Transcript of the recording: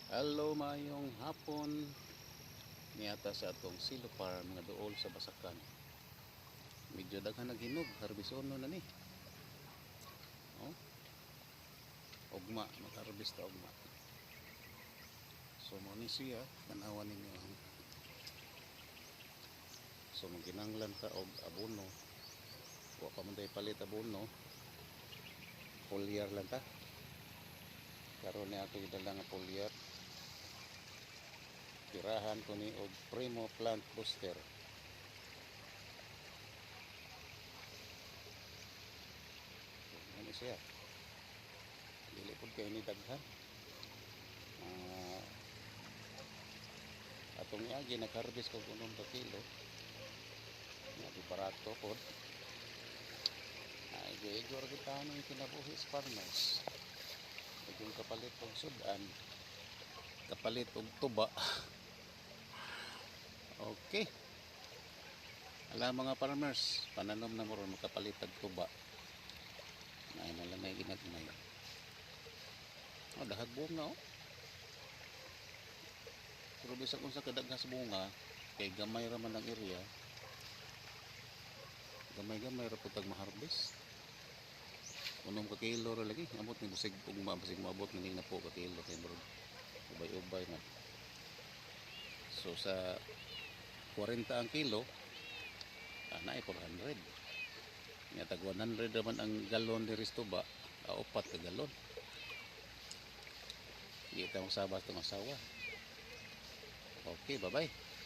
Hello, mayong hapon. Niyata sa atong silopar mga duol sa Basakan. Medyo daghan naghinog, harbisono na ni. Oh, ugma, mag-harvest ta ugma. So mo ni siya, tanawan ninyo. So maginanglan ka og abono. Wa pa man tay palit abono. Foliar lang ta. Karon ni ako idala nga foliar. Tirahan ko ni og Primo Plant Booster. Ano siya? Dili pud kay ni daghan. Atong iagi nag-harvest ko kunon ka kilo. Di barato pod. Igor kita nang kinabuhi sa farmers. Yung kapalit og sudan, kapalit og tuba. Okay. Ala mga farmers, pananom na mo ron makapalit og tuba. Nay na lang may ginagmay. Dahag bunga oh. Pero bisag unsa kadaghan sa bunga, kay gamay ra man ang area. Gamay-gamay ra pud tag ma-harvest. Unom ka kilo ra lagi, amot ni busig ugma basig moabot ni na po ka kilo kay bro. Ubay-ubay man. So sa 40 ang kilo, naay 400. Nya tag 100 naman ang galon diri sa tuba, upat ka galon. Kita mo sabas tong asawa. Okay, bye-bye.